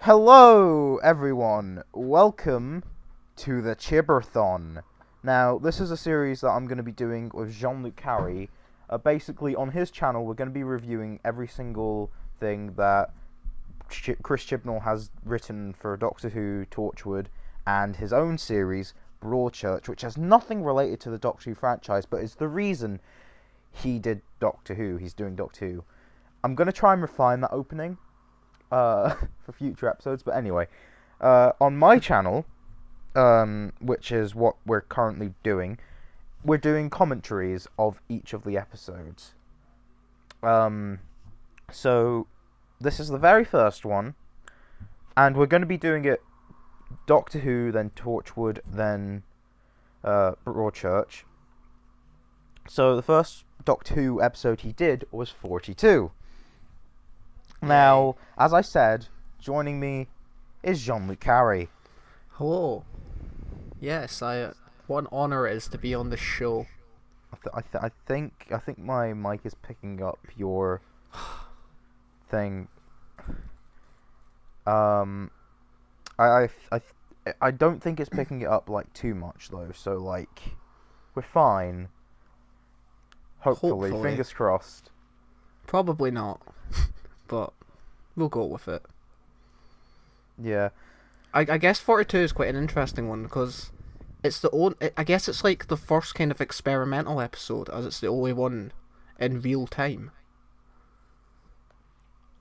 Hello, everyone. Welcome to the Chibberthon. Now, this is a series that I'm going to be doing with Jean-Luc. Basically, on his channel, we're going to be reviewing every single thing that Chris Chibnall has written for Doctor Who, Torchwood, and his own series, Broadchurch, which has nothing related to the Doctor Who franchise, but is the reason he did Doctor Who. He's doing Doctor Who. I'm going to try and refine that opening for future episodes, but anyway, on my channel, which is what we're currently doing, we're doing commentaries of each of the episodes. So this is the very first one, and we're going to be doing it Doctor Who, then Torchwood, then Broadchurch. So the first Doctor Who episode he did was 42. Now, as I said, joining me is Jean-Luc. Hello. Yes, what an honor it is to be on the show. I think my mic is picking up your thing. I don't think it's picking it up like too much though. So like, we're fine. Hopefully. Fingers crossed. Probably not, but we'll go with it. Yeah. I guess 42 is quite an interesting one because it's I guess it's like the first kind of experimental episode, as it's the only one in real time.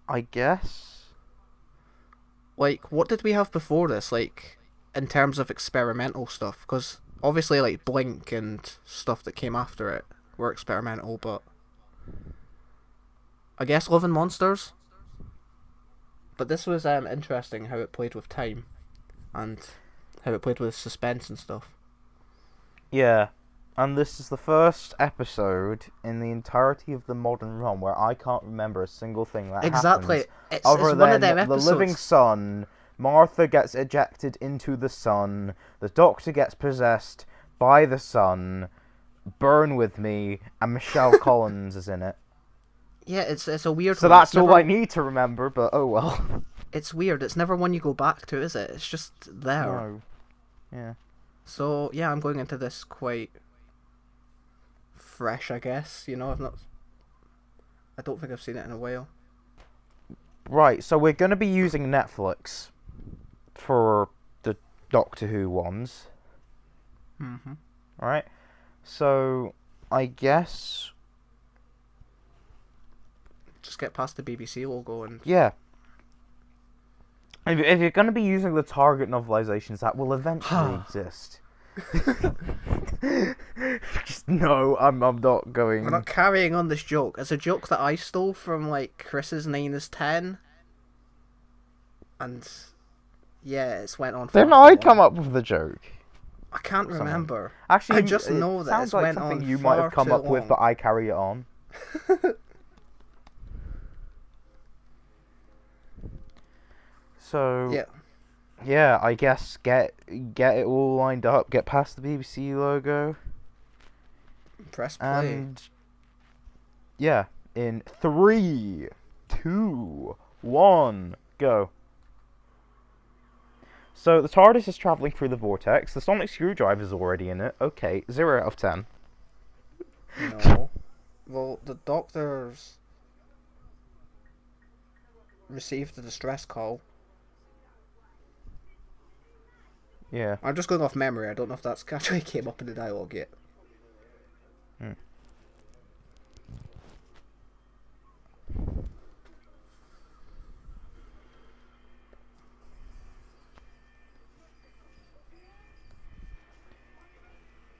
I guess. Like, what did we have before this, like, in terms of experimental stuff? Because obviously, like, Blink and stuff that came after it were experimental, but I guess Love and Monsters. But this was interesting how it played with time and how it played with suspense and stuff. Yeah, and this is the first episode in the entirety of the modern run where I can't remember a single thing that happens. It's other one than of them episodes. The living sun, Martha gets ejected into the sun, the Doctor gets possessed by the sun, Burn With Me, and Michelle Collins is in it. Yeah, it's a weird so one. That's all I need to remember, but oh well. It's weird. It's never one you go back to, is it? It's just there. No. Yeah. So, yeah, I'm going into this quite fresh, I guess. You know, I don't think I've seen it in a while. Right, so we're going to be using Netflix for the Doctor Who ones. Mm-hmm. Alright, so I guess... Just get past the BBC logo and... Yeah. If you're going to be using the Target novelizations, that will eventually exist. Just no, I'm not going... We're not carrying on this joke. It's a joke that I stole from, like, Chris's 9 is 10. And, yeah, it's went on for Didn't I come up with the joke? I can't remember. Actually, I just know that it's went on something you might have come up with, but I carry it on. So yeah, I guess get it all lined up, get past the BBC logo, press play, and yeah, in 3, 2, 1, go. So the TARDIS is traveling through the vortex. The sonic screwdriver is already in it. Okay, 0 out of 10. No, well, the Doctor's received the distress call. Yeah. I'm just going off memory. I don't know if that's actually came up in the dialogue yet.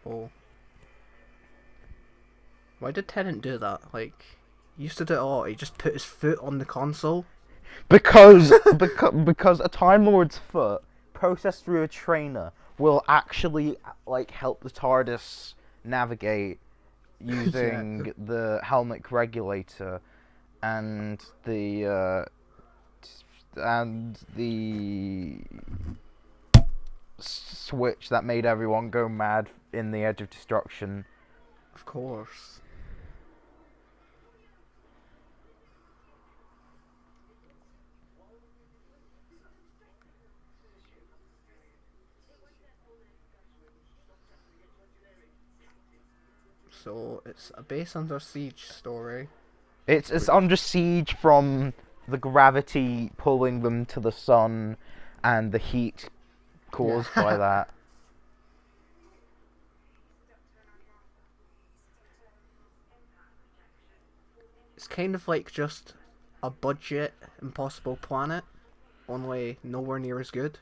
Oh. Why did Tennant do that? Like, he used to do it a lot. He just put his foot on the console. Because a Time Lord's foot processed through a trainer will actually like help the TARDIS navigate using the helmet regulator and the switch that made everyone go mad in the Edge of Destruction. Of course. So it's a base under siege story. It's under siege from the gravity pulling them to the sun and the heat caused by Yeah. that. It's kind of like just a budget Impossible Planet, only nowhere near as good.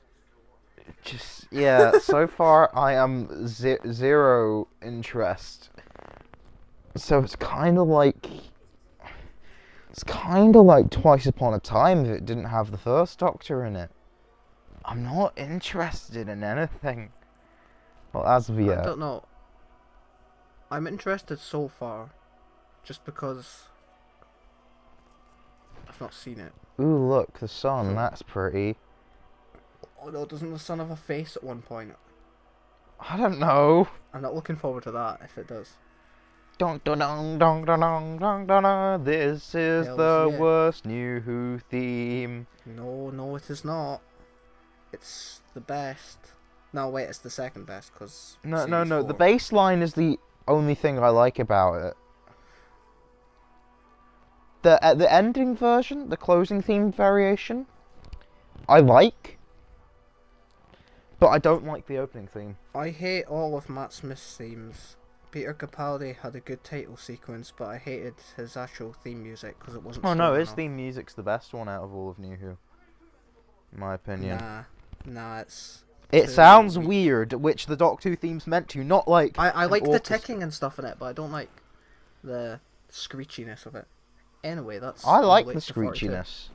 Just, yeah, so far I am zero interest. So it's kind of like Twice Upon a Time if it didn't have the first Doctor in it. I'm not interested in anything. Well, as of I yet. don't know. I'm interested so far, just because I've not seen it. Ooh, look, the sun, So- that's pretty. Oh no, doesn't the sun have a face at one point? I don't know. I'm not looking forward to that if it does. Dong dong dong dong dong dong dong dong dong. This is Hells the yeah. worst New Who theme. No, it is not. It's the best. No, wait, it's the second best, because... No. The bass line is the only thing I like about it. The ending version, the closing theme variation, I like. But I don't like the opening theme. I hate all of Matt Smith's themes. Peter Capaldi had a good title sequence, but I hated his actual theme music because it wasn't Oh no, strong his enough. theme music's the best one out of all of New Who. In my opinion. Nah, it's... It too sounds weak. weird, which the Doctor Who theme's meant to, not like I an like the orchestra. ticking and stuff in it, but I don't like the screechiness of it. Anyway, that's... I like Late the to 42. screechiness.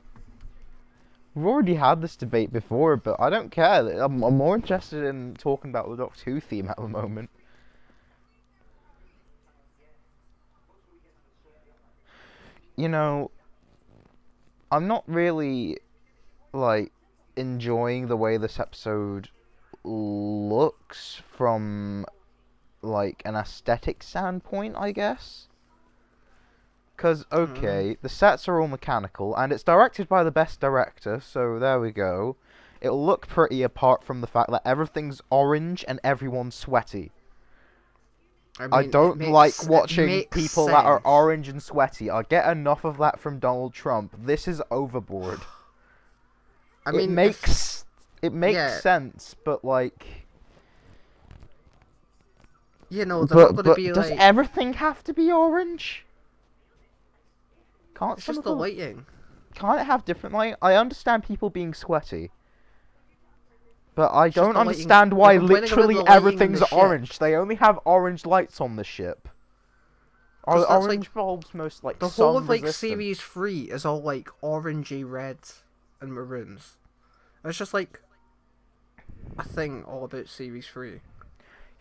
We've already had this debate before, but I don't care. I'm more interested in talking about the Doctor Who theme at the moment. You know, I'm not really, like, enjoying the way this episode looks from, like, an aesthetic standpoint, I guess. Because, okay, the sets are all mechanical, and it's directed by the best director, so there we go. It'll look pretty apart from the fact that everything's orange and everyone's sweaty. I mean, don't it like makes- watching it makes people that are sense. orange and sweaty. I get enough of that from Donald Trump. This is overboard. I mean, it makes yeah. sense, but like... You know, they're not going to But be does like... everything have to be orange? Can't It's some just of the them- lighting. Can't it have different light? I understand people being sweaty. But I It's just don't the lighting. understand You're why complaining about literally the lighting in everything's the ship. orange. They only have orange lights on the ship. Are 'Cause that's, orange like, bulbs most like The sun whole of, like, resistant? Series 3 is all, like, orangey red and maroons. And it's just, like, a thing all about Series 3.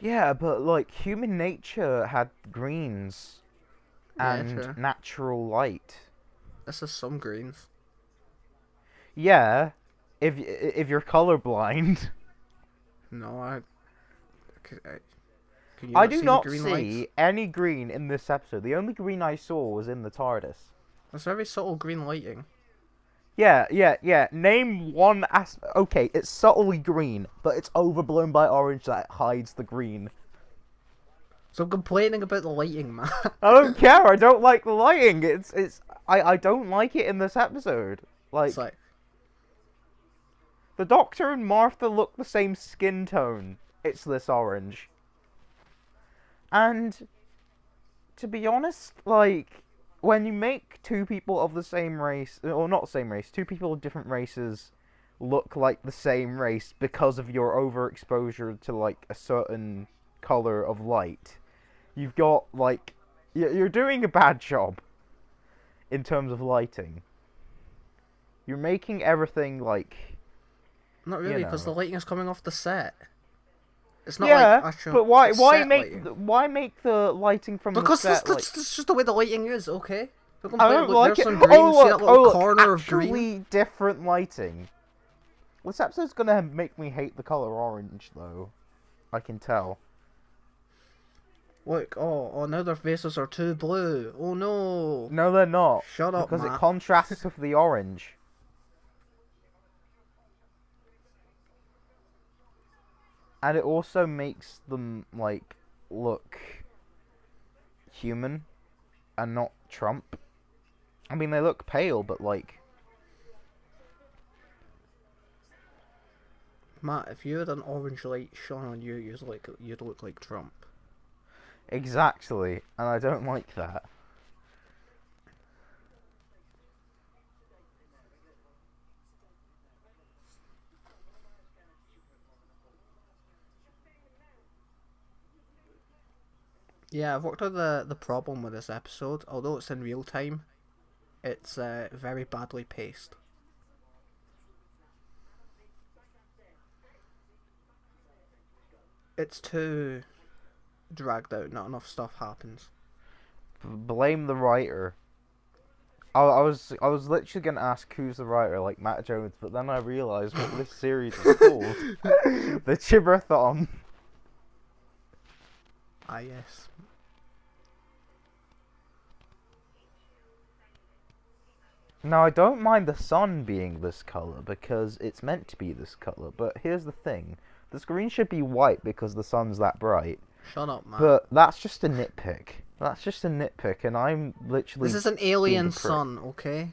Yeah, but like human nature had greens Yeah, and true. natural light. This is some greens. Yeah, if you're colorblind. No, can you I not do see not the green see lights? any green in this episode. The only green I saw was in the TARDIS. There's very subtle green lighting. Yeah. Name one Okay, it's subtly green, but it's overblown by orange that hides the green. So I'm complaining about the lighting, man. I don't care. I don't like the lighting. I don't like it in this episode. It's like, The Doctor and Martha look the same skin tone. It's this orange. And to be honest, like, when you make two people of the same race, or not the same race, two people of different races look like the same race because of your overexposure to, like, a certain color of light, you've got, like, you're doing a bad job in terms of lighting. You're making everything, like... not really, because know. the lighting is coming off the set. It's not Yeah, like actual. but why set make lighting. why make the lighting from Because the set that's just the way the lighting is, okay? Don't I complain, don't look, like there's it. some green, see that little look, corner of actually green? different lighting. This episode's gonna make me hate the color orange, though. I can tell. Look, oh, now their faces are too blue. Oh no. No, they're not. Shut up, Because it Matt. contrasts with the orange. And it also makes them, like, look human and not Trump. I mean, they look pale, but like... Matt, if you had an orange light shone on you, you'd look like Trump. Exactly, and I don't like that. Yeah, I've worked out the problem with this episode. Although it's in real time, it's very badly paced. It's too dragged out. Not enough stuff happens. Blame the writer. I was literally gonna ask who's the writer, like Matt Jones, but then I realised what this series is called. The Chibberthon. Ah, yes. Now, I don't mind the sun being this colour, because it's meant to be this colour, but here's the thing. The screen should be white because the sun's that bright. Shut up, man. But that's just a nitpick. That's just a nitpick, and I'm literally... This is an alien sun, okay?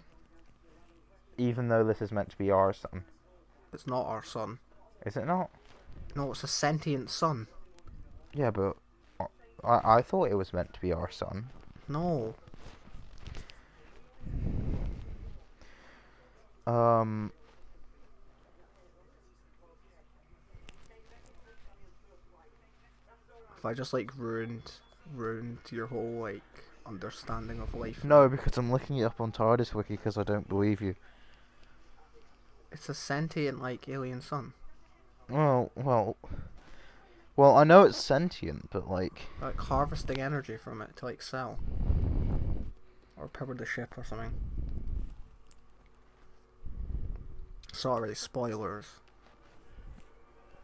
Even though this is meant to be our sun. It's not our sun. Is it not? No, it's a sentient sun. Yeah, but... I thought it was meant to be our sun. No. If I just like ruined your whole like understanding of life. No, because I'm looking it up on TARDIS Wiki because I don't believe you. It's a sentient like alien sun. Well, I know it's sentient, but like harvesting energy from it to like sell. Or power the ship or something. Sorry, spoilers.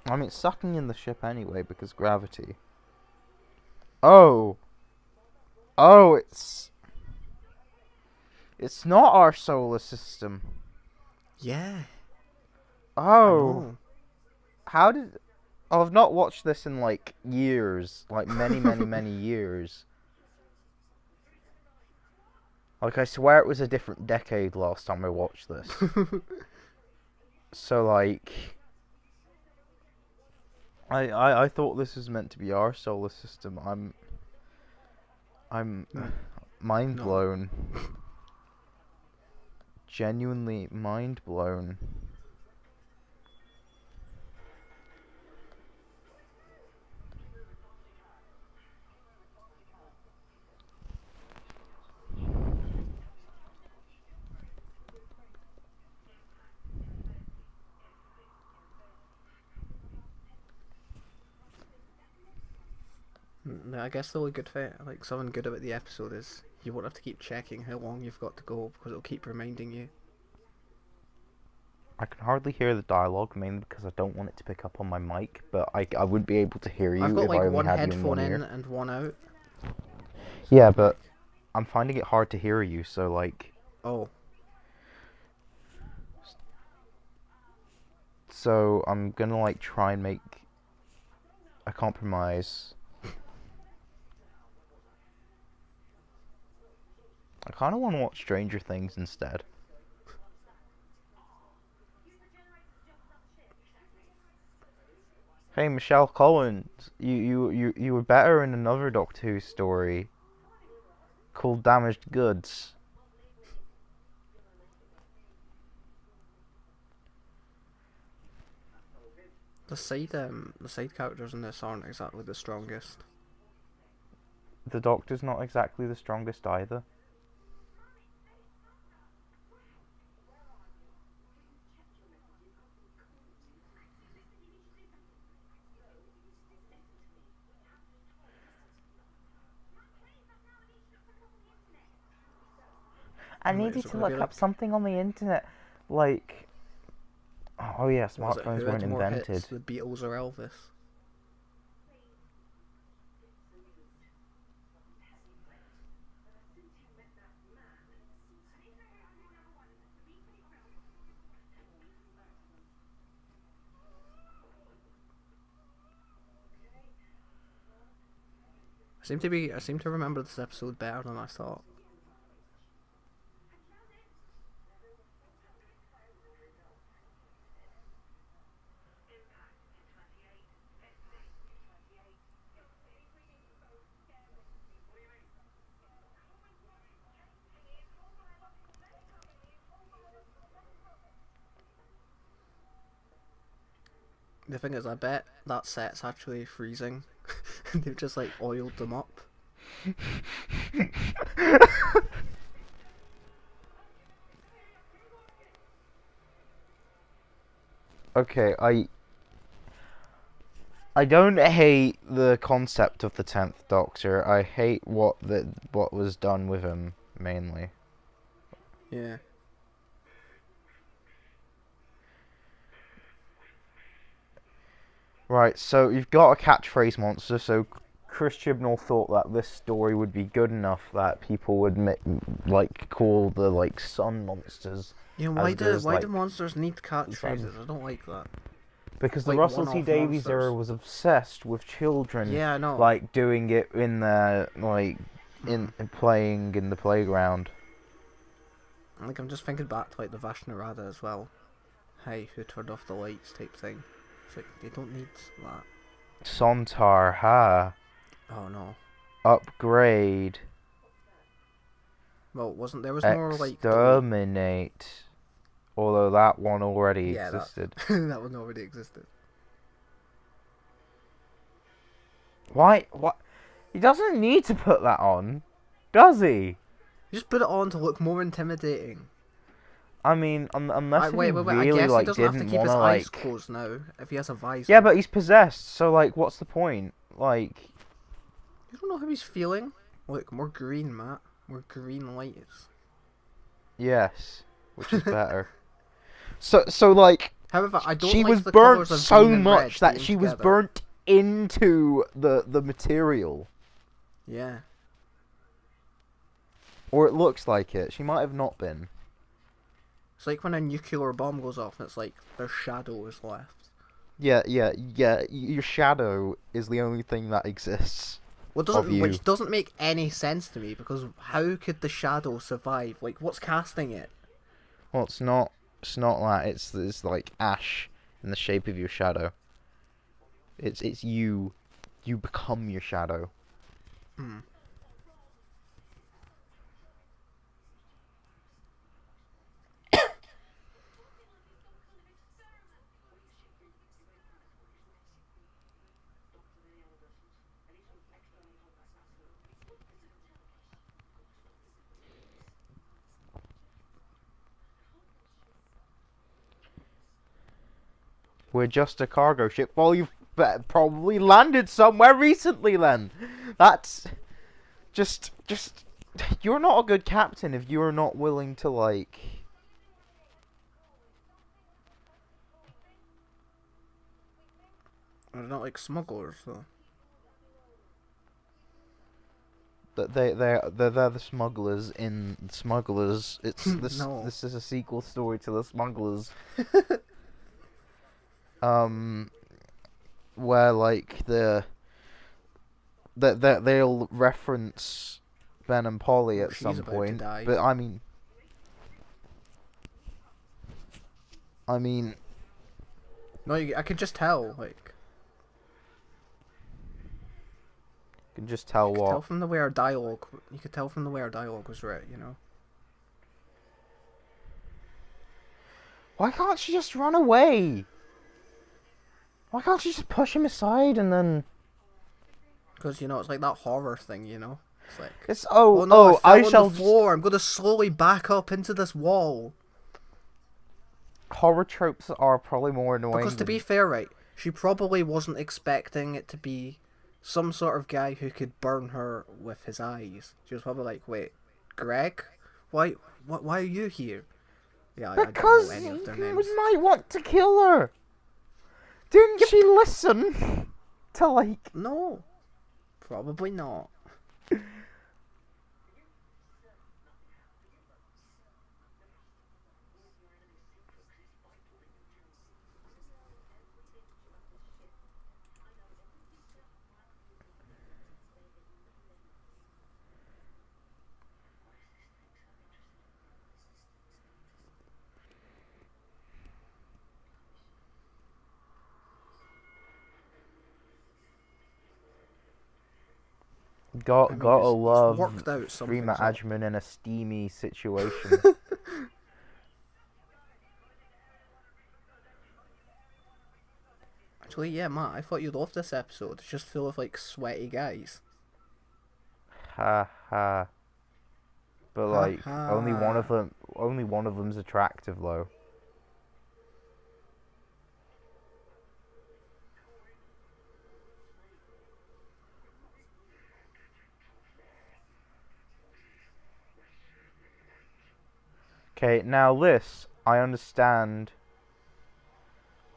I mean, it's sucking in the ship anyway because gravity. Oh, it's not our solar system. Yeah. Oh, how did? Oh, I've not watched this in like years, like many years. Like I swear it was a different decade last time I watched this. So like, I thought this was meant to be our solar system. I'm mind blown. Genuinely mind blown. I guess the only good thing, like something good about the episode is you won't have to keep checking how long you've got to go because it'll keep reminding you. I can hardly hear the dialogue, mainly because I don't want it to pick up on my mic, but I wouldn't be able to hear you I've got if like I only one had you in headphone one in ear. and one out. Yeah, but I'm finding it hard to hear you, so like... Oh. So I'm gonna like try and make a compromise. I kind of want to watch Stranger Things instead. Hey, Michelle Collins, you were better in another Doctor Who story called Damaged Goods. The side characters in this aren't exactly the strongest. The Doctor's not exactly the strongest either. I needed to look up something on the internet, like... Oh yeah, smartphones weren't invented. Hits, the Beatles or Elvis? I seem to remember this episode better than I thought. The thing is, I bet that set's actually freezing. They've just like oiled them up. Okay, I don't hate the concept of the 10th Doctor. I hate what was done with him mainly. Yeah. Right, so you've got a catchphrase monster, so Chris Chibnall thought that this story would be good enough that people would call the sun monsters. Yeah, why do monsters need catchphrases? I don't like that. Because the Like Russell T one-off Davies monsters. era was obsessed with children, Yeah, I know. like doing it in their in playing in the playground. Like, I'm just thinking back to like the Vashnarada as well. Hey, who turned off the lights type thing. It's like they don't need that. Sontar, ha. Oh no. Upgrade. Well, there was more like Exterminate. Although that one already existed. That one already existed. Why? What? He doesn't need to put that on, does he? You just put it on to look more intimidating. I mean, unless wait, he really I guess he doesn't have to didn't keep his wanna eyes closed now if he has a visor. Yeah, but he's possessed, so what's the point? You don't know how he's feeling. Look, more green, Matt. More green lights. Yes, which is better. However, I don't she like was the burnt colours of so green and much red that she being was together. burnt into the material. Yeah. Or it looks like it. She might have not been. It's like when a nuclear bomb goes off and it's like their shadow is left. Yeah. Your shadow is the only thing that exists. Which doesn't make any sense to me, because how could the shadow survive? Like, what's casting it? Well, it's not that. It's like ash in the shape of your shadow. It's you. You become your shadow. Hmm. We're just a cargo ship. Well, you've probably landed somewhere recently then. That's just you're not a good captain if you're not willing to They're not like smugglers, though. they're the smugglers in Smugglers. It's this No. This is a sequel story to the Smugglers. Where they'll reference Ben and Polly at She's some about to point, die. but I mean, No, I could just tell. Like, you can just tell you could what. tell from the way our dialogue. You could tell from the way our dialogue was written. You know. Why can't she just run away? Why can't she just push him aside and then? Because it's like that horror thing. It's like. It's Oh no! I I fell shall on the floor. I'm gonna slowly back up into this wall. Horror tropes are probably more annoying. Because to be fair, right, she probably wasn't expecting it to be some sort of guy who could burn her with his eyes. She was probably like, "Wait, Greg, why are you here?" Yeah, Because I don't know any of their he names. might want to kill her. Didn't she listen to No, probably not. I mean, Gotta he's love worked out Freema something's up. Agyeman in a steamy situation. Actually, yeah, Matt, I thought you'd love this episode. It's just full of like sweaty guys. Ha ha. But Ha like, ha. only one of them's attractive though. Okay, now this, I understand.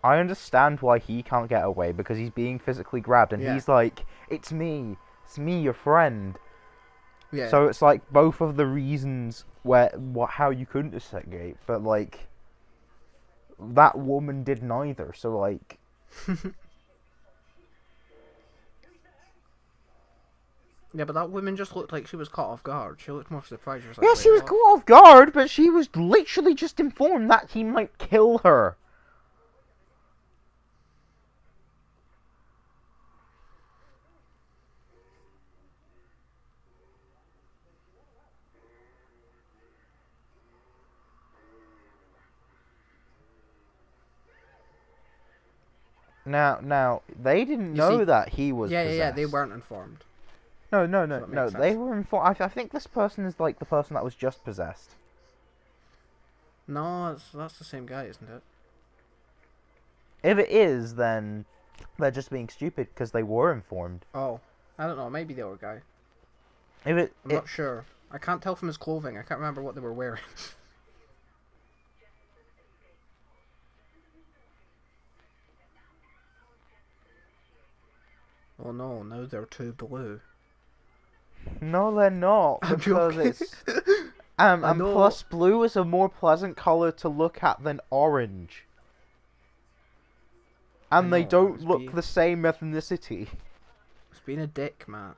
I understand why he can't get away because he's being physically grabbed and Yeah. he's like, it's me, your friend. Yeah. So it's like both of the reasons how you couldn't escape, but like that woman did neither. So like, Yeah, but that woman just looked like she was caught off guard. She looked more surprised. She was like, yeah, wait, she was what? caught off guard, but she was literally just informed that he might kill her. Now, they didn't You know see, that he was yeah, possessed. they weren't informed. No, So it makes they sense. were informed. I think this person is like the person that was just possessed. No, that's the same guy, isn't it? If it is, then they're just being stupid because they were informed. Oh, I don't know. Maybe the other guy. If I'm not sure. I can't tell from his clothing. I can't remember what they were wearing. Oh no, now they're too blue. no, they're not I'm because joking. it's I and know. plus blue is a more pleasant color to look at than orange. And I they know, don't look the same ethnicity. It's being a dick, Matt.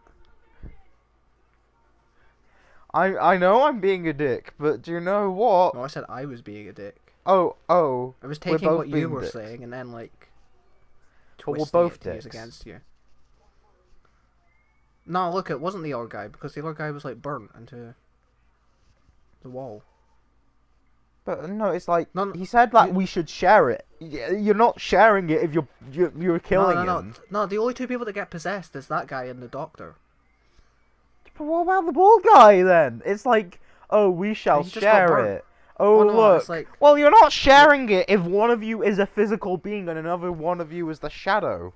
I know I'm being a dick, but do you know what? No, I said I was being a dick. Oh, I was we're taking both what you being were dicks. saying and then like But we're twisting both it to use dicks. against you. No, look, it wasn't the other guy because the other guy was like burnt into the wall. But no, it's like No, he said that we should share it. You're not sharing it if you're killing him. No, the only two people that get possessed is that guy and the doctor. But what about the bald guy then? It's like, oh, we shall He just got share burnt. it. Oh, no, look. it's like Well, you're not sharing it if one of you is a physical being and another one of you is the shadow.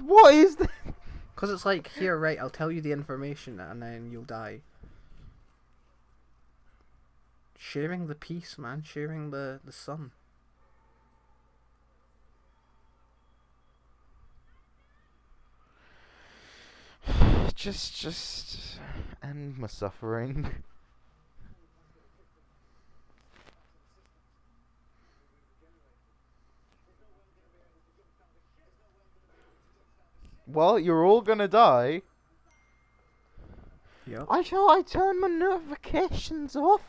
What is this? because it's like here, right? I'll tell you the information and then you'll die. Sharing the peace, man. Sharing the sun. Just end my suffering. Well, you're all gonna die. Yep. I thought I turned my notifications off.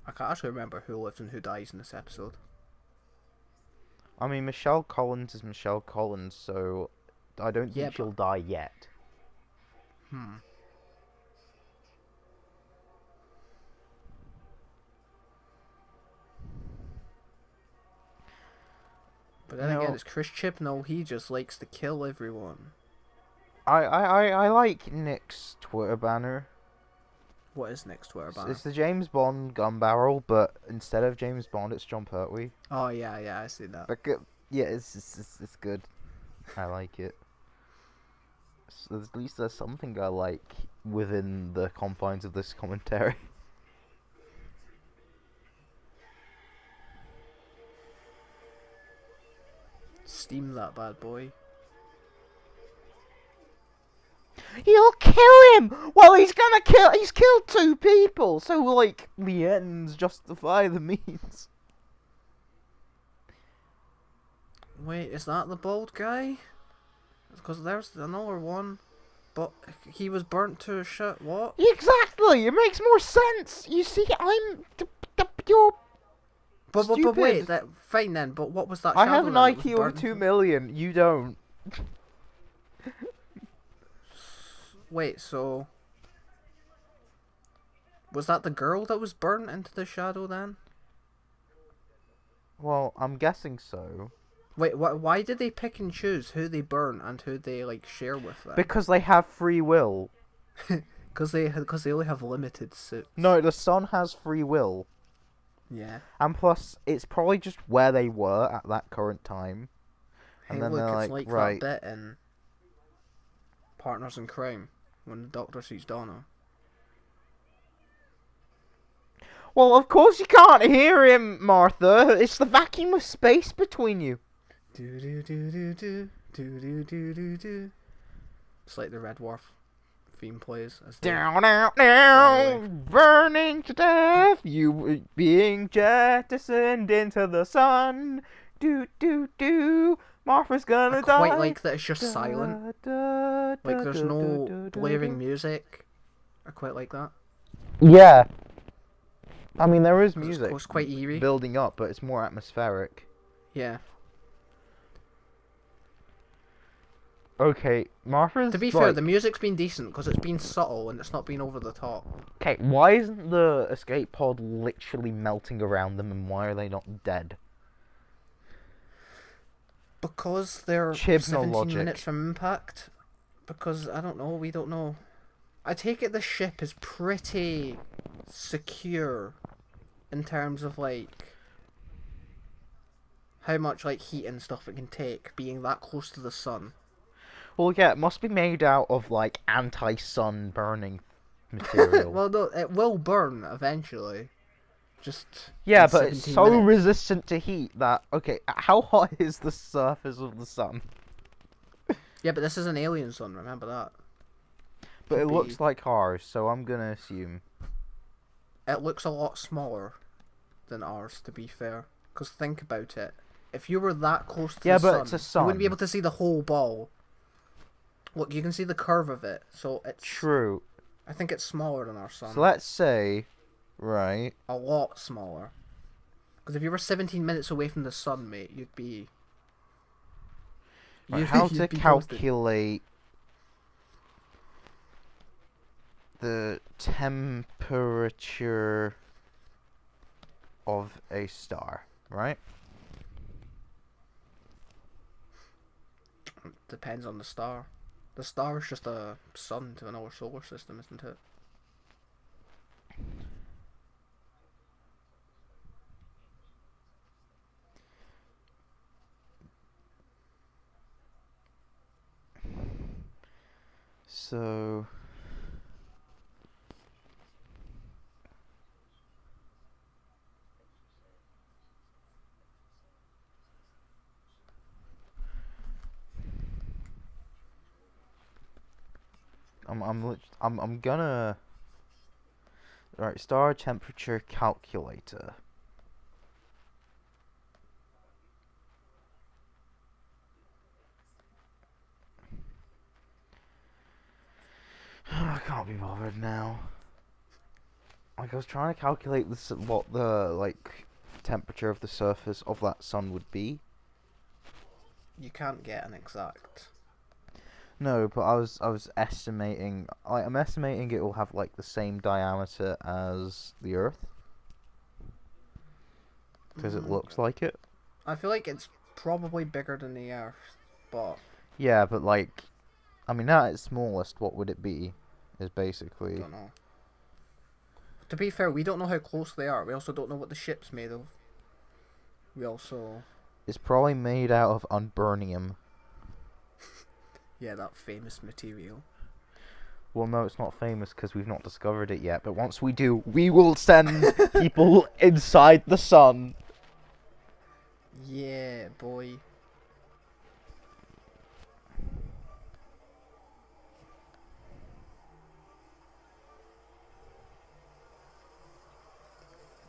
I can't actually remember who lives and who dies in this episode. I mean, Michelle Collins is Michelle Collins, so I don't think she'll die yet. But then again, it's Chris Chibnall. He just likes to kill everyone. I like Nick's Twitter banner. What is next Twitter banner? It's the James Bond gun barrel, but instead of James Bond, it's John Pertwee. Oh yeah, I see that. But yeah, it's good. I like it. So at least there's something I like within the confines of this commentary. Steam that bad boy. You'll kill him! Well, he's killed 2 people, so, like, the ends justify the means. Wait, is that the bald guy? Because there's another one. But he was burnt to a shit. What? Exactly! It makes more sense! You see, you're But stupid. wait, fine then, but what was that I shadow have an then that IQ was of burnt 2 million, you don't. Wait, so... Was that the girl that was burnt into the shadow then? Well, I'm guessing so. Wait, why did they pick and choose who they burn and who they, like, share with them? Because they have free will. Because they only have limited suits. No, the sun has free will. Yeah. And plus, it's probably just where they were at that current time. And Hey, then look, they're it's like, like right. that bit in Partners in Crime when the doctor sees Donna. Well, of course you can't hear him, Martha. It's the vacuum of space between you. Do do do do do do do do do do. It's like the Red Dwarf theme plays. As Down, down, down, burning to death. You being jettisoned into the sun. Do do do. Martha's gonna die. I quite like that it's just silent. Like there's no blaring music. I quite like that. Yeah. I mean, there is music It's quite eerie. building up, but it's more atmospheric. Yeah. Okay, Martha's... To be fair, the music's been decent because it's been subtle and it's not been over the top. Okay, why isn't the escape pod literally melting around them, and why are they not dead? Because they're Chibnall 17 logic. minutes from impact. Because, I don't know, we don't know. I take it the ship is pretty secure in terms of, like, how much, like, heat and stuff it can take being that close to the sun. Well, yeah, it must be made out of, like, anti-sun burning material. Well, no, it will burn eventually. Just yeah, in but it's 17 so minutes. resistant to heat that... Okay, how hot is the surface of the sun? Yeah, but this is an alien sun, remember that. But it Could looks be. like ours, so I'm gonna assume. It looks a lot smaller than ours, to be fair. Because think about it. If you were that close to Yeah, the but sun, it's a you wouldn't be sun. able to see the whole ball. Look, you can see the curve of it, so it's... True. I think it's smaller than our sun. So let's say... Right. A lot smaller. Because if you were 17 minutes away from the sun, mate, you'd be... Right, how to you'd be toasted. calculate... the temperature of a star, right? Depends on the star. The star is just a sun to another solar system, isn't it? So... I'm gonna... Right, star temperature calculator. I can't be bothered now. Like, I was trying to calculate what the, like, temperature of the surface of that sun would be. You can't get an exact. No, but I was estimating. I'm estimating it will have like the same diameter as the Earth, because it looks like it. I feel like it's probably bigger than the Earth, but... Yeah, but like, I mean, at its smallest, what would it be? Is basically. I don't know. To be fair, we don't know how close they are. We also don't know what the ship's made of. We also... It's probably made out of unburnium. Yeah, that famous material. Well, no, it's not famous because we've not discovered it yet. But once we do, we will send people inside the sun. Yeah, boy.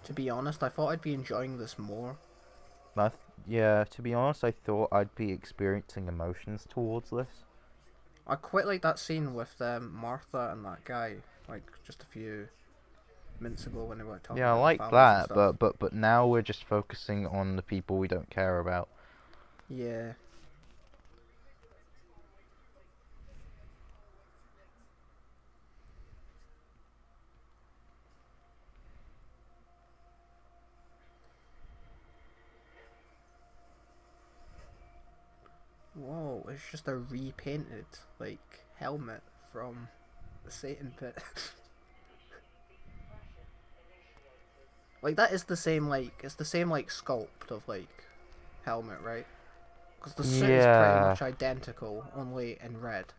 To be honest, I thought I'd be enjoying this more. Yeah, to be honest, I thought I'd be experiencing emotions towards this. I quite like that scene with Martha and that guy, like just a few minutes ago when they were talking Yeah, I about their like families and that, stuff. but now we're just focusing on the people we don't care about. Yeah. Whoa, it's just a repainted like helmet from the Satan pit. Like that is the same like it's the same like sculpt of like helmet, right? Because the suit is pretty Yeah. much identical, only in red.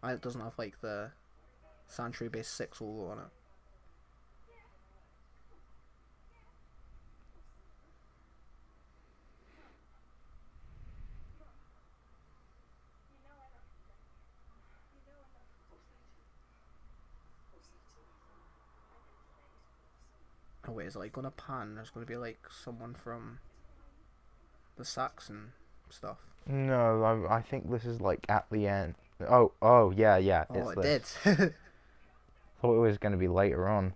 And it doesn't have like the Sanctuary Base 6 logo on it. Oh wait, is it like gonna pan? There's gonna be like someone from the Saxon stuff. No, I think this is like at the end. Yeah, Oh, it's it this. did. Thought it was going to be later on.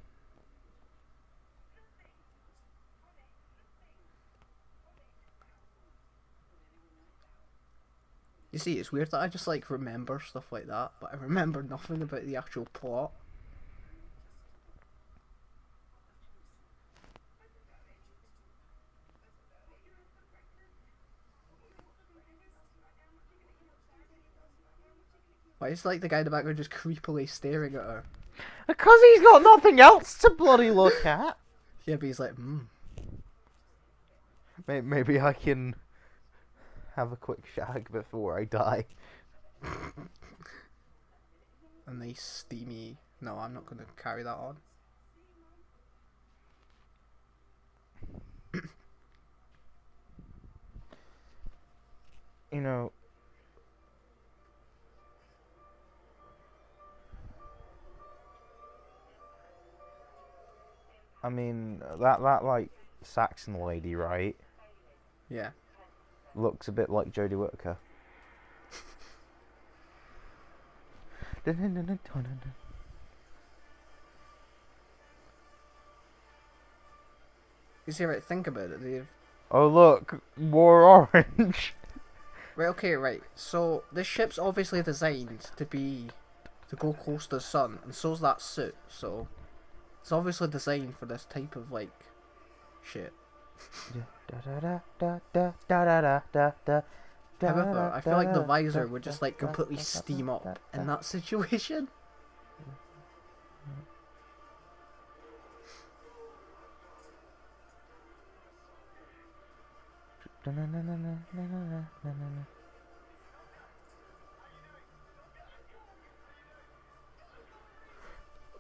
You see, it's weird that I just like remember stuff like that, but I remember nothing about the actual plot. Why is like the guy in the background just creepily staring at her? Because he's got nothing else to bloody look at. Yeah, but he's like, Maybe I can have a quick shag before I die. a nice steamy. No, I'm not gonna carry that on. You know, I mean, that like Saxon lady, right? Yeah. Looks a bit like Jodie Whittaker. You see, right? Think about it. They've Oh look, more orange. right. Okay, right. So this ship's obviously designed to go close to the sun, and so's that suit. So it's obviously designed for this type of like shit. However, I feel like the visor would just like completely steam up in that situation.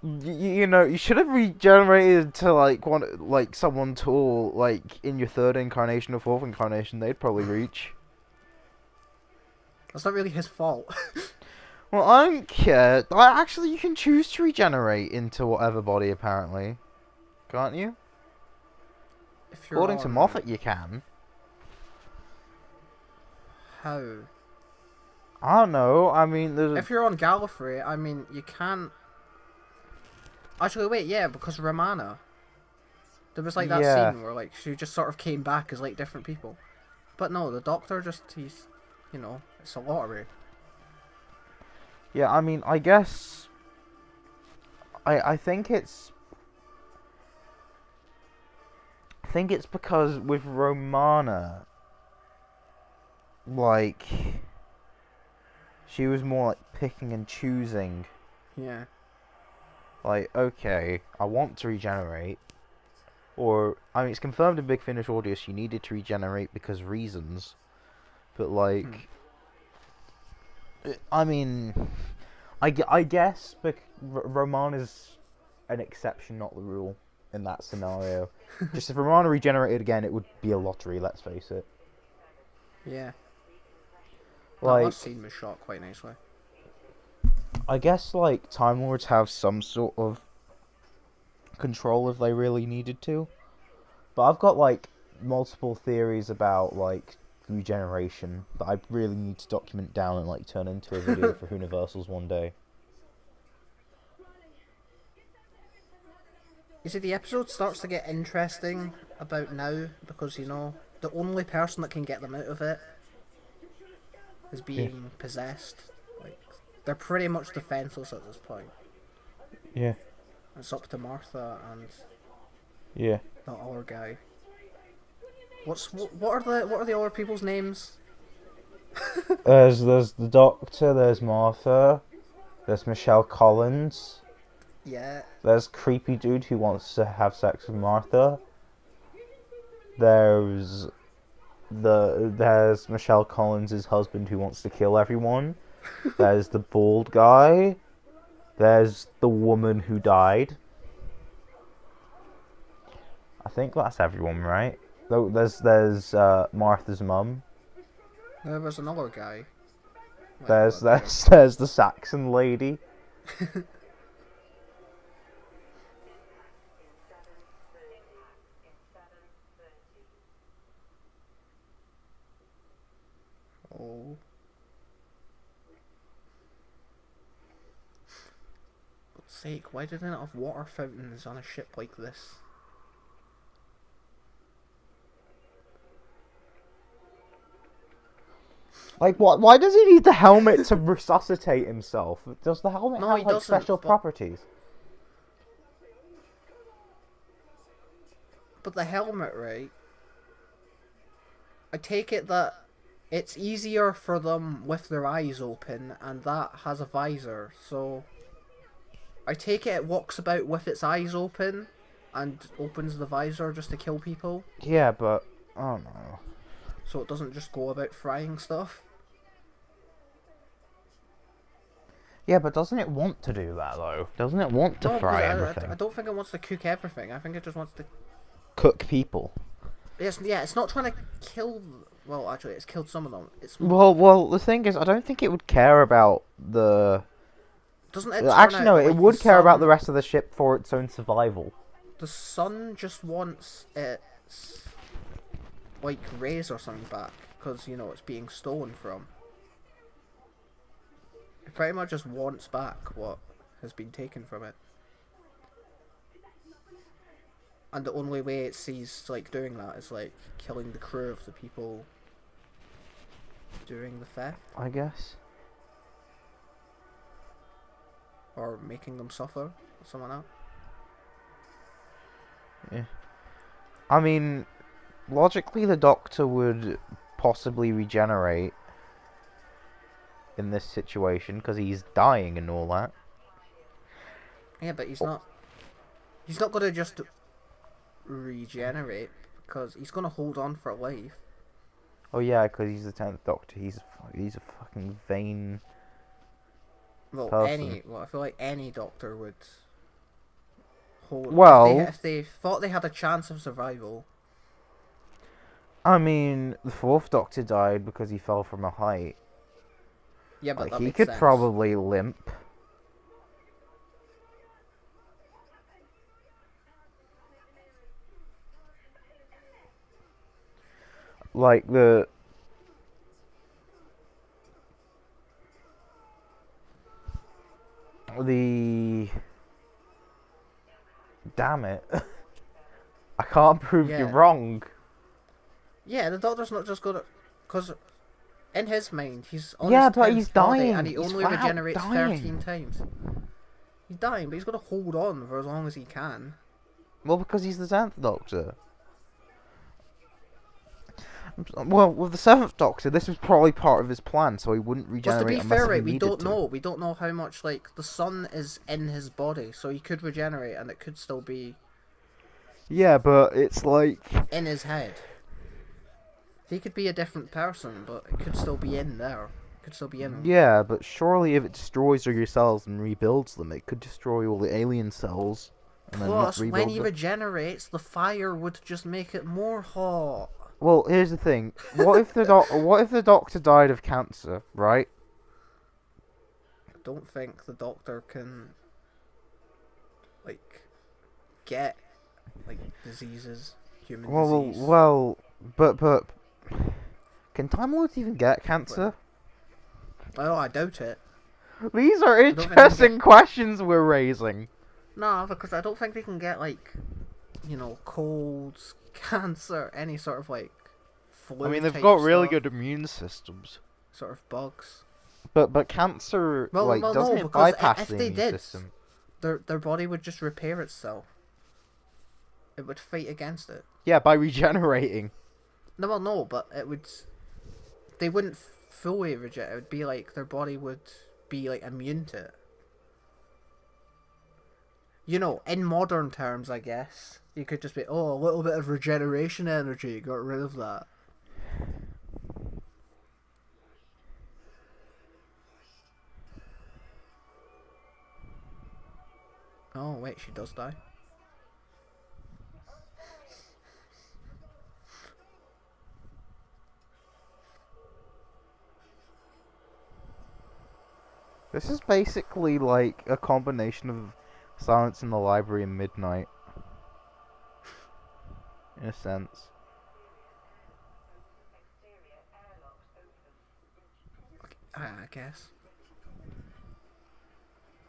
You know, you should have regenerated to like someone tall, like in your third incarnation or fourth incarnation. They'd probably reach. That's not really his fault. Well, I don't care. Actually, you can choose to regenerate into whatever body, apparently. Can't you? If you're According to on Moffat, you can. how? I don't know. I mean, there's If you're on Gallifrey, I mean, you can't. Actually, wait, yeah, because Romana. There was like that Yeah. scene where like she just sort of came back as like different people. But no, the Doctor he's, it's a lottery. Yeah, I mean, I guess. I think it's. I think it's because with Romana, like, she was more like picking and choosing. Yeah. Like, okay, I want to regenerate. Or, I mean, it's confirmed in Big Finish audio she needed to regenerate because reasons. But, like, I mean, I guess Roman is an exception, not the rule in that scenario. Just if Romana regenerated again, it would be a lottery, let's face it. Yeah. That Like, last scene was shot quite nicely. I guess, like, Time Lords have some sort of control if they really needed to. But I've got like multiple theories about like regeneration that I really need to document down and like turn into a video for Universals one day. You see, the episode starts to get interesting about now because, you know, the only person that can get them out of it is being possessed. Like, they're pretty much defenseless at this point. Yeah. It's up to Martha and Yeah. that other guy. What are the other people's names? There's the Doctor, there's Martha, there's Michelle Collins. Yeah. There's creepy dude who wants to have sex with Martha. There's Michelle Collins' husband who wants to kill everyone. There's the bald guy. There's the woman who died. I think that's everyone, right? There's Martha's mum. There was another guy. There's the Saxon lady. Oh. God's sake, why do they not have water fountains on a ship like this? Like, what? Why does he need the helmet to resuscitate himself? Does the helmet have like special properties? But the helmet, right? I take it that it's easier for them with their eyes open, and that has a visor, so I take it walks about with its eyes open and opens the visor just to kill people. Yeah, but oh no. So it doesn't just go about frying stuff. Yeah, but doesn't it want to do that though? Doesn't it want to fry everything? I don't think it wants to cook everything. I think it just wants to cook people. It's not trying to kill. Well, actually, it's killed some of them. Well. The thing is, I don't think it would care about the. Doesn't it? Actually, no. It would care about the rest of the ship for its own survival. The sun just wants its like rays or something back because you know it's being stolen from. It pretty much just wants back what has been taken from it. And the only way it sees like doing that is like killing the crew of the people doing the theft. I guess. Or making them suffer, or something else. Yeah. I mean, logically the Doctor would possibly regenerate in this situation because he's dying and all that. Yeah, but he's not. He's not gonna just regenerate because he's gonna hold on for life. Oh yeah, because he's the 10th Doctor. He's a fucking vain. Well, person. I feel like any Doctor would hold. Well, if they thought they had a chance of survival. I mean, the 4th Doctor died because he fell from a height. Yeah, but like, that he makes could sense. probably limp. Like the damn it. I can't prove you wrong. Yeah, the Doctor's not just gonna, because in his mind he's on yeah, his but he's dying, and he he's only regenerates dying. 13 times. He's dying, but he's gonna hold on for as long as he can. Well, because he's the 10th Doctor. Well, with the 7th Doctor, this was probably part of his plan, so he wouldn't regenerate. But to be fair, right, we don't to. know. We don't know how much, like, the sun is in his body, so he could regenerate, and it could still be. Yeah, but it's like in his head. He could be a different person, but it could still be in there. It could still be in him. Yeah, but surely if it destroys all your cells and rebuilds them, it could destroy all the alien cells. And Plus, then not when he them. regenerates, the fire would just make it more hot. Well, here's the thing. What if the Doctor died of cancer, right? I don't think the Doctor can, like, get like diseases, human Well, disease. well, but can Time Lords even get cancer? Oh, I doubt it. These are don't think they can interesting questions we're raising. No, because I don't think they can get like, colds, cancer, any sort of like flu. I mean, they've type got really stuff, good immune systems. sort of bugs. But cancer Well, doesn't no, it because bypass if the they immune did, system? their body would just repair itself. It would fight against it. Yeah, by regenerating. No, well, no, but it would. They wouldn't fully regenerate. It would be like their body would be like immune to it. In modern terms, I guess you could just be, a little bit of regeneration energy. Got rid of that. Oh wait, she does die. This is basically like a combination of Silence in the Library and Midnight. In a sense. I guess.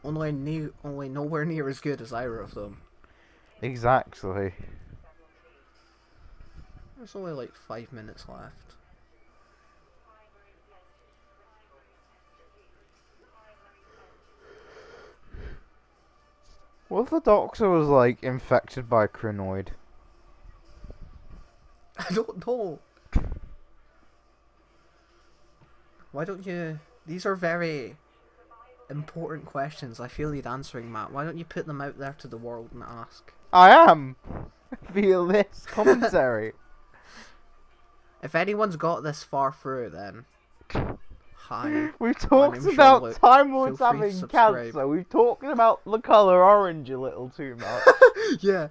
Only nowhere near as good as either of them. Exactly. There's only like 5 minutes left. What if the Doctor was like infected by a crinoid? I don't know. Why don't you... These are very important questions I feel you'd answering, Matt. Why don't you put them out there to the world and ask? I am! Feel this commentary. If anyone's got this far through, then... Hi. We've talked name's about Jean-Luc. Time Lords Feel free to having subscribe. cancer. We've talked about the colour orange a little too much. Yeah.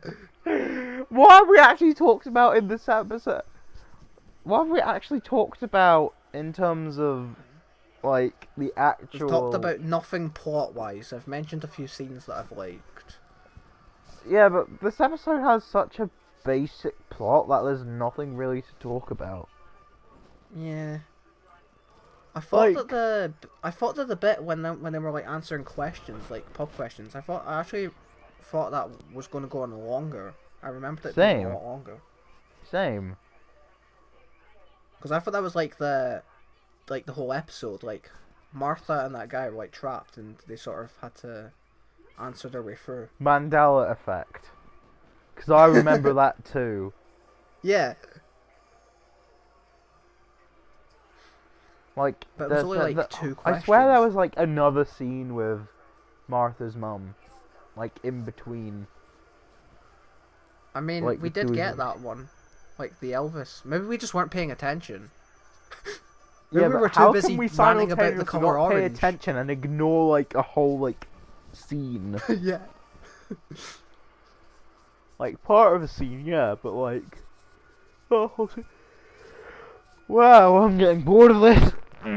What have we actually talked about in this episode? What have we actually talked about in terms of, like, the actual... We've talked about nothing plot-wise. I've mentioned a few scenes that I've liked. Yeah, but this episode has such a basic plot that there's nothing really to talk about. Yeah. I thought Like- that the bit when they were like answering questions, like pub questions, I actually thought that was going to go on longer. I remembered it being Same. a lot longer. Same. Because I thought that was like the whole episode. Like Martha and that guy were like trapped, and they sort of had to answer their way through. Mandela effect. Because I remember that too. Yeah, Like, but it was only like two I questions. swear there was like another scene with Martha's mum, like in between. I mean, like, we the did two get of that one, like the Elvis. Maybe we just weren't paying attention. Yeah, Maybe we but were how too busy can we ranting about the simultaneously colour not pay orange. attention and ignore like a whole like scene? Yeah. Like part of a scene, yeah, but like, oh, wow, I'm getting bored of this. I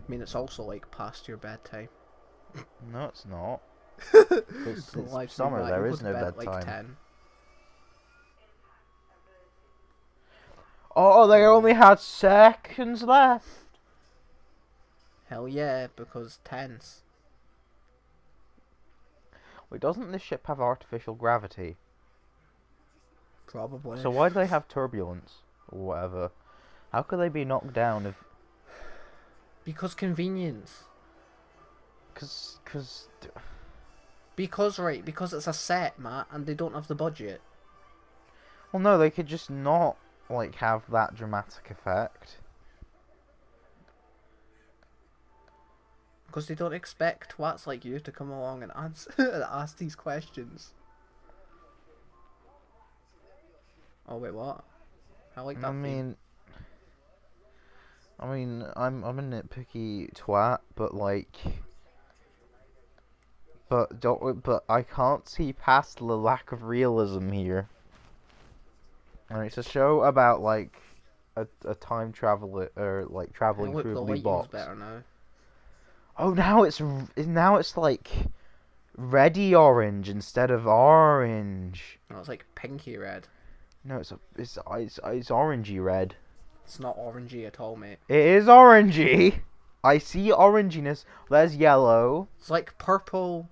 mean, it's also like past your bedtime. No, it's not. It's Don't lie to me, summer. Matt, There you is go to no bed at, bedtime. like 10. Oh, they only had seconds left. Hell yeah, because tense. Wait, doesn't this ship have artificial gravity? Probably. So why do they have turbulence or whatever? How could they be knocked down if? Because convenience. Because Because it's a set, Matt, and they don't have the budget. well, no, they could just not like have that dramatic effect. Because they don't expect twats like you to come along and answer, ask these questions. Oh wait, what? I like that. I theme. mean, I'm a nitpicky twat, but like, but I can't see past the lack of realism here. And it's a show about like a time traveler or like traveling Look, through the the blue lighting's box. better now. Oh, now it's like reddy orange instead of orange. No, it's like pinky red. No, it's orangey red. It's not orangey at all, mate. It is orangey. I see oranginess. There's yellow. It's like purple.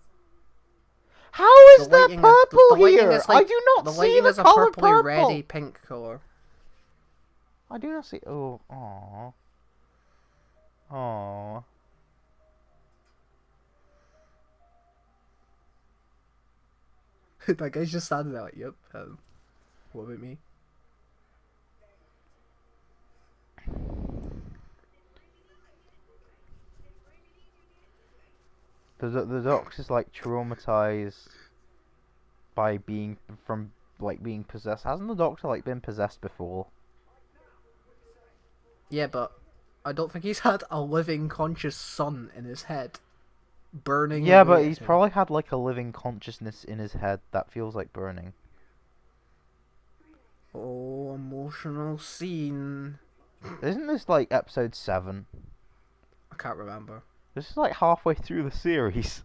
How is The there lighting purple the lighting here? is like, I do not the see lighting the is a color purpley purple. reddy pink color. I do not see. Oh, aww. That guy's just standing there like, yep. What about me? The Doc's is like traumatized by being possessed. Hasn't the Doctor like been possessed before? Yeah, but I don't think he's had a living conscious sun in his head. Burning. Yeah, away but at he's him. probably had like a living consciousness in his head that feels like burning. Oh, emotional scene. Isn't this like episode 7? I can't remember. This is like halfway through the series.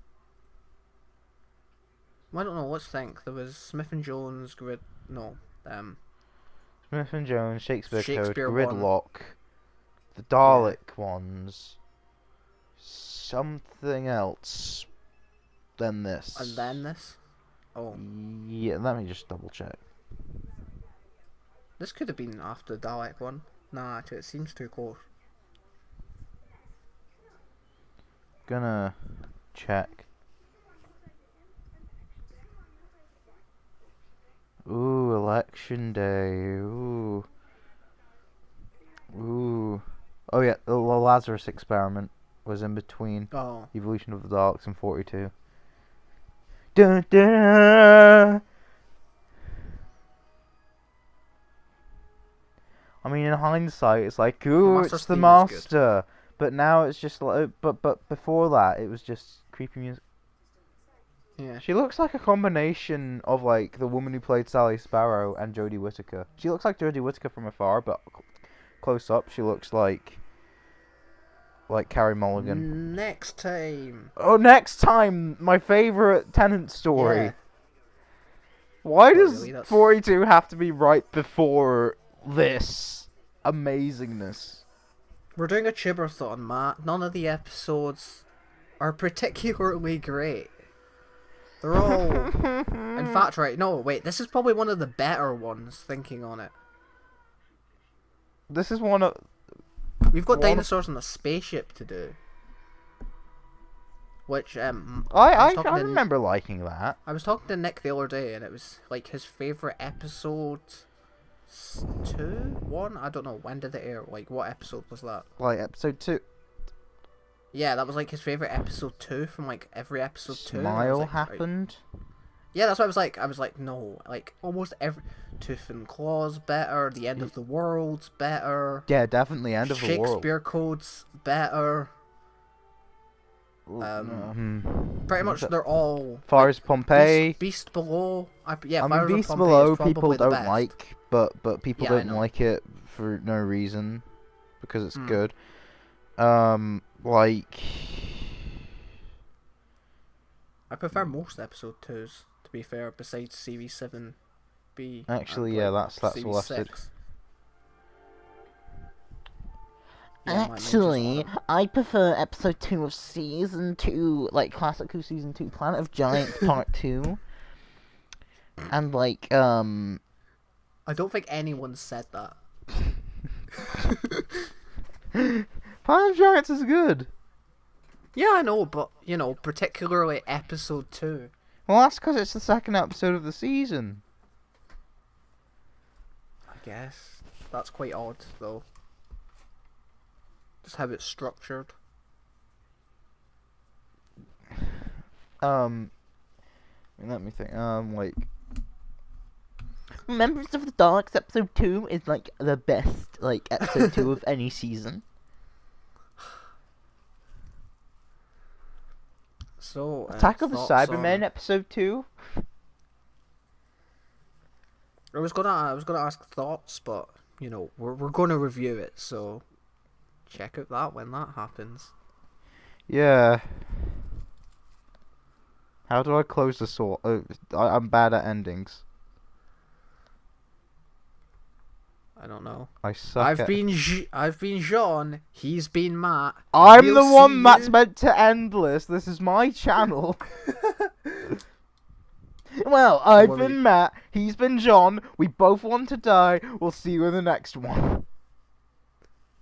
I don't know. Let's think. There was Smith and Jones, Smith and Jones, Shakespeare Shakespeare Code, one. Gridlock, the Dalek ones, something else, then this. And then this. Oh, Yeah, let me just double check. this could have been after the Dalek one. Nah, actually, it seems too close. Gonna check. Ooh, election day. Ooh. Oh yeah, the Lazarus experiment was in between Oh. Evolution of the Daleks and 42. Dun, dun. I mean, in hindsight, it's like, ooh, Master's it's the theme is good. Master. But now it's just like, but before that, it was just creepy music. Yeah. She looks like a combination of like the woman who played Sally Sparrow and Jodie Whittaker. She looks like Jodie Whittaker from afar, but close up, she looks like Carey Mulligan. Next time. Oh, next time, my favorite Tennant story. Yeah. Why Oh, does really? That's- 42 have to be right before this amazingness? We're doing a Chibberthon, Matt. None of the episodes are particularly great. They're all... In fact, right, no, wait, this is probably one of the better ones, thinking on it. This is one of... We've got One of- dinosaurs on a spaceship to do. Which, I was talking to- remember liking that. I was talking to Nick the other day, and it was, like, his favourite episode... 2? 1? I don't know, when did it air? Like, what episode was that? Like, episode 2. Yeah, that was, like, his favourite episode 2 from, like, every episode 2. and I was Smile like, right. happened. Yeah, that's what I was like. I was like, no, like almost every Tooth and Claw's better. The End of the World's better. Yeah, definitely End of the World. Shakespeare Code's better. Pretty much they're all. Far as Pompeii. Beast Below. I Fires mean, of Beast Pompeii Below is probably people the don't best. like, but people Yeah, I don't know. like it for no reason, because it's Hmm. good. I prefer most episode 2s, to be fair, besides Series 7B. Actually, and, yeah, like, that's Series all I said. 6. Yeah, mine just Actually, want 'em. I prefer episode 2 of season 2, like Classic Who season 2, Planet of Giants part 2. And I don't think anyone said that. Planet of Giants is good. Yeah, I know, but, you know, particularly episode 2. Well, that's because it's the second episode of the season. I guess. That's quite odd, though. Just how it's structured. Let me think. Members of the Daleks episode 2 is like the best episode 2 of any season. So, Attack of the thoughts Cybermen on- episode 2. I was gonna ask thoughts, but you know we're gonna review it, so check out that when that happens. Yeah. How do I close the sword? Oh, I'm bad at endings. I don't know. I suck at... I've been Jean. He's been Matt. I'm We'll the see one that's you- meant to endless. This is my channel. Well, I've What are been we- Matt. He's been John. We both want to die. We'll see you in the next one.